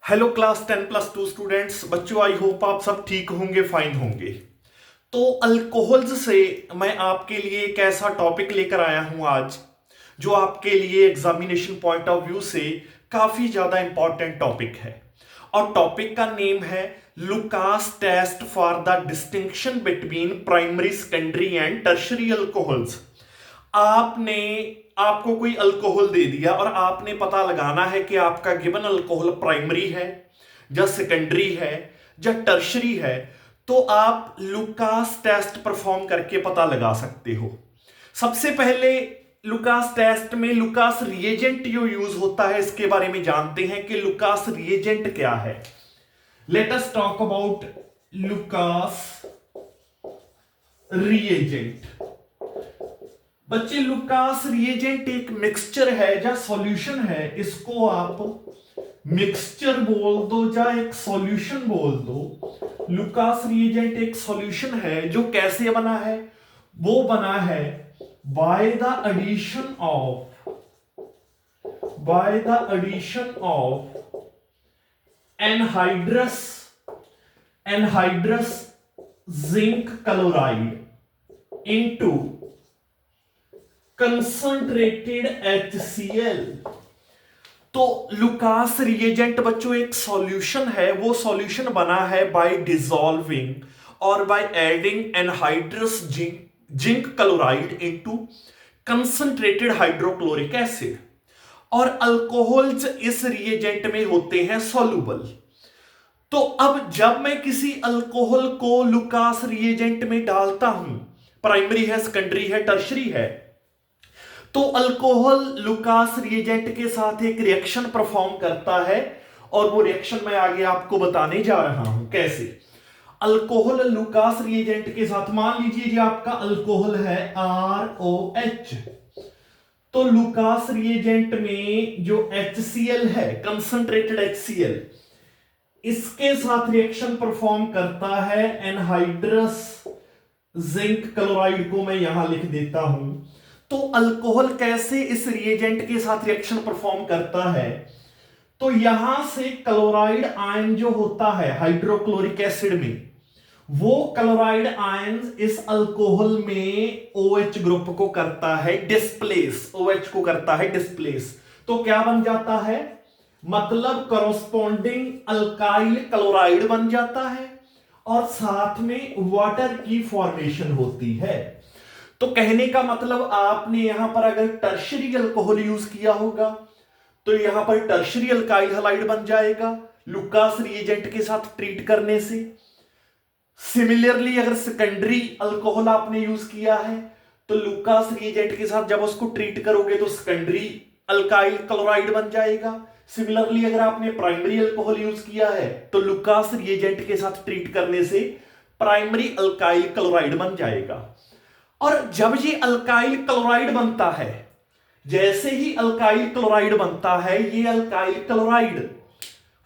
Hello class 10+2 students. बच्चों, I hope आप सब ठीक होंगे, फाइन होंगे। तो अल्कोहल्स से मैं आपके लिए एक ऐसा टॉपिक लेकर आया हूं आज जो आपके लिए एग्जामिनेशन पॉइंट ऑफ व्यू से काफी ज्यादा इंपॉर्टेंट टॉपिक है। और टॉपिक का नेम है Lucas test for the distinction between primary, secondary and tertiary alcohols. आपने आपको कोई अल्कोहल दे दिया और आपने पता लगाना है कि आपका गिवन अल्कोहल प्राइमरी है या सेकेंडरी है या टर्शरी है। तो आप लुकास टेस्ट परफॉर्म करके पता लगा सकते हो। सबसे पहले लुकास टेस्ट में लुकास रिएजेंट जो यूज होता है इसके बारे में जानते हैं कि लुकास रिएजेंट क्या है। Let us talk about Lucas reagent. बच्चे, लुकास रिएजेंट एक मिक्सचर है या सॉल्यूशन है। इसको आप मिक्सचर बोल दो या एक सॉल्यूशन बोल दो। लुकास रिएजेंट एक सॉल्यूशन है जो कैसे बना है? वो बना है by the addition of anhydrous zinc chloride into concentrated HCl। तो लुकास रिएजेंट बच्चों एक सॉल्यूशन है। वो सॉल्यूशन बना है बाय डिसॉल्विंग और by adding anhydrous zinc chloride into concentrated hydrochloric acid. और अल्कोहल्स इस रिएजेंट में होते हैं सॉल्युबल। तो अब जब मैं किसी अल्कोहल को लुकास रिएजेंट में डालता हूं, प्राइमरी है, सेकेंडरी है, टर्शरी है, तो अल्कोहल लुकास रिएजेंट के साथ एक रिएक्शन परफॉर्म करता है। और वो रिएक्शन मैं आगे आपको बताने जा रहा हूं कैसे। अल्कोहल लुकास रिएजेंट के साथ, मान लीजिए जी आपका अल्कोहल है ROH। तो लुकास रिएजेंट में जो HCl है, कंसंट्रेटेड HCl, इसके साथ रिएक्शन परफॉर्म करता है एनहाइड्रस जिंक क्लोराइड को मैं यहां लिख देता हूं। तो अल्कोहल कैसे इस रिएजेंट के साथ रिएक्शन परफॉर्म करता है? तो यहां से क्लोराइड आयन जो होता है हाइड्रोक्लोरिक एसिड में, वो क्लोराइड आयन इस अल्कोहल में OH ग्रुप को करता है डिस्प्लेस, OH को करता है डिस्प्लेस। तो क्या बन जाता है? मतलब कॉरस्पॉन्डिंग अल्काइल क्लोराइड बन जाता है और साथ में वाटर की फॉर्मेशन होती है। तो कहने का मतलब आपने यहां पर अगर टर्शरी अल्कोहल यूज किया होगा तो यहां पर टर्शरी अल्काइल हैलाइड बन जाएगा लुकास रिएजेंट के साथ ट्रीट करने से। सिमिलरली अगर सेकेंडरी अल्कोहल आपने यूज किया है तो लुकास रिएजेंट के साथ जब उसको ट्रीट करोगे तो सेकेंडरी अल्काइल क्लोराइड बन जाएगा। सिमिलरली अगर आपने प्राइमरी अल्कोहल यूज किया है तो लुकास रिएजेंट के साथ ट्रीट करने से प्राइमरी अल्काइल क्लोराइड बन जाएगा। और जब ये अल्काइल क्लोराइड बनता है, जैसे ही अल्काइल क्लोराइड बनता है, ये alkyl chloride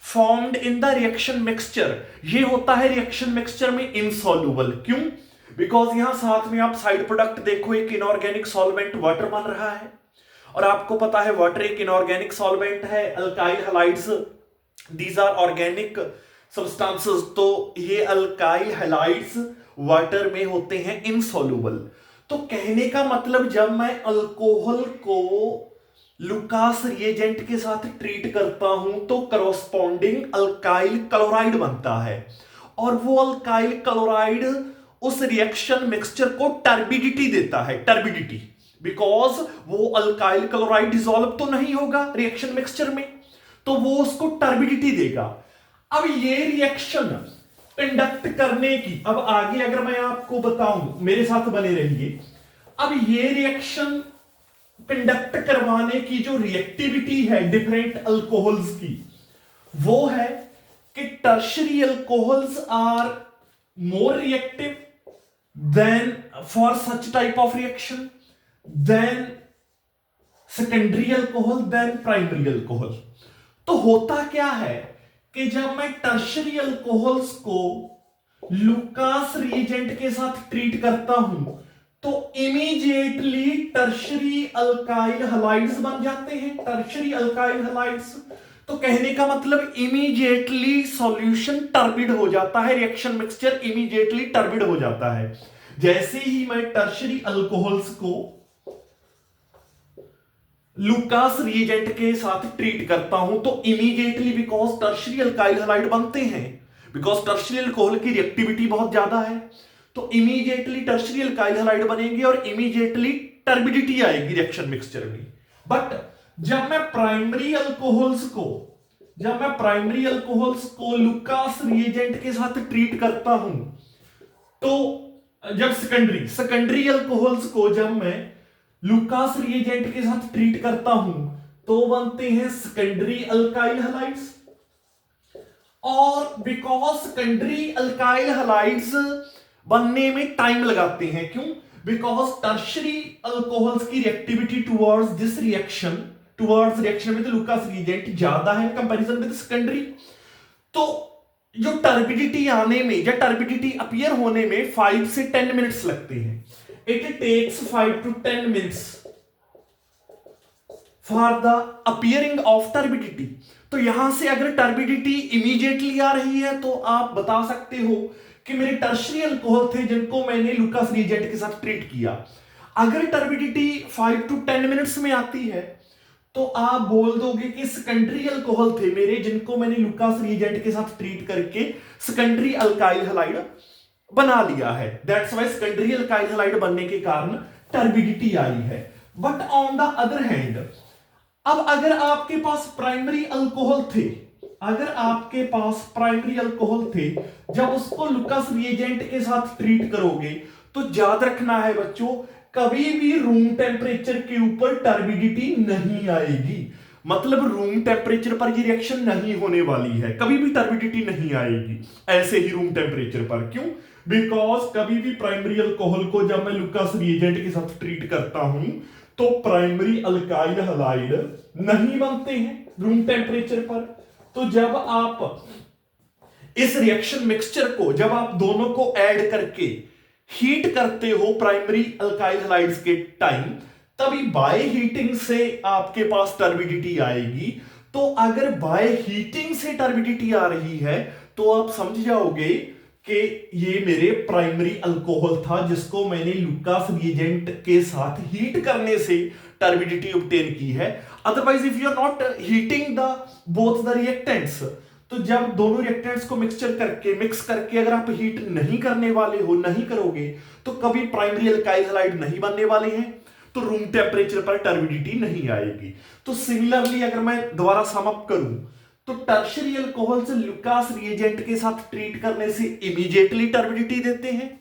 formed in the reaction mixture, ये होता है रिएक्शन मिक्सचर में इनसॉल्युबल। क्यों? बिकॉज यहां साथ में आप साइड प्रोडक्ट देखो, एक इनऑर्गेनिक सॉल्वेंट वाटर बन रहा है और आपको पता है वाटर एक इनऑर्गेनिक सॉल्वेंट है। Alkyl halides these are organic substances. तो ये अल्काइल हैलाइड्स वाटर में होते हैं इनसॉल्युबल। तो कहने का मतलब जब मैं अल्कोहल को लुकास रिएजेंट के साथ ट्रीट करता हूं तो करस्पॉन्डिंग अल्काइल क्लोराइड बनता है और वो अल्काइल क्लोराइड उस रिएक्शन मिक्सचर को टर्बिडिटी देता है। टर्बिडिटी बिकॉज वो अल्काइल क्लोराइड डिसॉल्व तो नहीं होगा रिएक्शन मिक्सचर में, तो वो उसको टर्बिडिटी देगा। अब ये रिएक्शन कंडक्ट करने की, अब आगे अगर मैं आपको बताऊं, मेरे साथ बने रहिए। अब ये रिएक्शन कंडक्ट करवाने की जो रिएक्टिविटी है डिफरेंट अल्कोहल्स की, वो है कि tertiary alcohols are more reactive than for such type of reaction than secondary alcohol than primary alcohol. तो होता क्या है कि जब मैं टर्शरी अल्कोहल्स को लुकास रिएजेंट के साथ ट्रीट करता हूं तो इमीडिएटली टर्शरी अल्काइल हैलाइड्स बन जाते हैं। टर्शरी अल्काइल हैलाइड्स तो कहने का मतलब इमीडिएटली सॉल्यूशन टर्बिड हो जाता है, रिएक्शन मिक्सचर इमीडिएटली टर्बिड हो जाता है। जैसे ही मैं टर्शरी अल्कोहल्स को लुकास रिएजेंट के साथ ट्रीट करता हूं तो immediately, because tertiary alkyl halide बनते हैं, बिकॉज टर्शरी अल्कोहल की रिएक्टिविटी बहुत ज्यादा है, तो इमीडिएटली टर्शरी अल्काइल हैलाइड बनेंगे और इमीडिएटली टर्बिडिटी आएगी रिएक्शन मिक्सचर में। बट जब मैं प्राइमरी अल्कोहल्स को लुकास रिएजेंट के साथ ट्रीट करता हूं, तो जब सेकेंडरी अल्कोहल्स को जब मैं लुकास रिएजेंट के साथ ट्रीट करता हूं तो बनते हैं सेकेंडरी अल्काइल हैलाइड्स। और बिकॉज सेकेंडरी अल्काइल हैलाइड्स बनने में टाइम लगाते हैं, क्यों? बिकॉज टर्शरी अल्कोहल्स की reactivity towards this reaction with Lucas reagent ज्यादा है कंपैरिजन विद सेकेंडरी। तो जो टर्बिडिटी आने में या टर्बिडिटी अपीयर होने में 5 से 10 मिनट्स लगते हैं। It takes 5 to 10 minutes for the appearing of turbidity. तो यहां से अगर टर्बिडिटी इमीडिएटली आ रही है तो आप बता सकते हो कि मेरे टर्शरी अल्कोहल थे जिनको मैंने लुकास रिएजेंट के साथ ट्रीट किया। अगर टर्बिडिटी 5 to 10 मिनट्स में आती है तो आप बोल दोगे कि सेकेंडरी अल्कोहल थे मेरे जिनको मैंने लुकास रिएजेंट के साथ ट्रीट करके सेकेंडरी अल्काइल हैलाइड बना लिया है। That's why secondary alkyl halide बनने के कारण टर्बिडिटी आई है। But on the other hand, अब अगर आपके पास प्राइमरी अल्कोहल थे, जब उसको लुकास रिएजेंट के साथ ट्रीट करोगे तो याद रखना है बच्चों, कभी भी रूम टेम्परेचर के ऊपर टर्बिडिटी नहीं आएगी। मतलब रूम टेम्परेचर पर ये रिएक्शन नहीं होने वाली है, कभी भी टर्बिडिटी नहीं आएगी ऐसे ही रूम टेम्परेचर पर। क्यों? बिकॉज कभी भी प्राइमरी अल्कोहल को जब मैं लुकास रिएजेंट के साथ ट्रीट करता हूं तो प्राइमरी अल्काइल हैलाइड नहीं बनते हैं रूम टेम्परेचर पर। तो जब आप इस रिएक्शन मिक्सचर को, जब आप दोनों को ऐड करके हीट करते हो प्राइमरी अल्काइल हैलाइड्स के टाइम, तभी बाय हीटिंग से आपके पास टर्बिडिटी आएगी। तो अगर बाय हीटिंग से टर्बिडिटी आ रही है तो आप समझ जाओगे कि ये मेरे प्राइमरी अल्कोहल था जिसको मैंने लुकास रिएजेंट के साथ हीट करने से टर्बिडिटी ऑब्टेन की है। Otherwise if you are not heating the both the reactants, तो जब दोनों रिएक्टेंट्स को मिक्स करके अगर आप हीट नहीं करने वाले हो, नहीं करोगे, तो कभी प्राइमरी अल्काइल हैलाइड नहीं बनने वाले हैं, तो रूम टेम्परेचर पर टर्बिडिटी नहीं आएगी। तो सिमिलरली अगर मैं दोबारा सम अप करूं तो टर्शरी अल्कोहल से लुकास रिएजेंट के साथ ट्रीट करने से इमीडिएटली टर्बिडिटी देते हैं।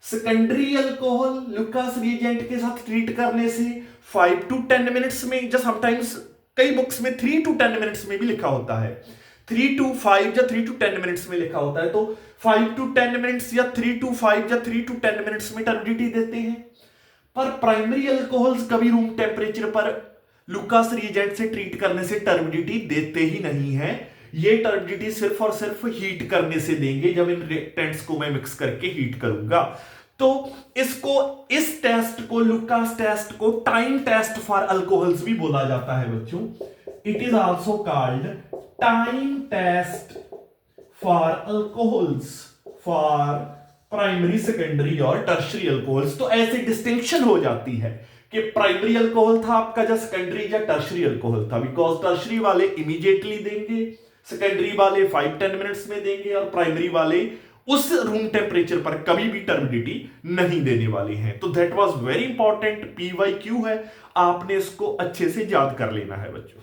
सेकेंडरी अल्कोहल लुकास रिएजेंट के साथ ट्रीट करने से 5 to 10 मिनट्स में, या समटाइम्स कई बुक्स में 3 to 10 मिनट्स में भी लिखा होता है, 3 to 5 या 3 to 10 मिनट्स में लिखा होता है, तो 5 to 10 मिनट्स या 3 to 5 या 3 to 10 मिनट्स में टर्बिडिटी देते हैं। पर प्राइमरी अल्कोहल्स कभी रूम टेम्परेचर पर लुकास रिएजेंट से ट्रीट करने से टर्बिडिटी देते ही नहीं है। ये टर्बिडिटी सिर्फ और सिर्फ हीट करने से देंगे, जब इन रिएक्टेंट्स को मैं मिक्स करके हीट करूंगा। तो इस टेस्ट को, लुकास टेस्ट को टाइम टेस्ट फॉर अल्कोहल्स भी बोला जाता है बच्चों। It is also called time test for alcohols for primary, secondary और टर्शरी अल्कोहल्स। तो ऐसे डिस्टिंक्शन हो जाती है कि प्राइमरी अल्कोहल था आपका या सेकेंडरी या टर्शरी अल्कोहल था, बिकॉज टर्शरी वाले इमीडिएटली देंगे, सेकेंडरी वाले 5-10 मिनट्स में देंगे और प्राइमरी वाले उस रूम टेम्परेचर पर कभी भी टर्बिडिटी नहीं देने वाले हैं। तो that was very important, PYQ है, आपने इसको अच्छे से याद कर लेना है बच्चों।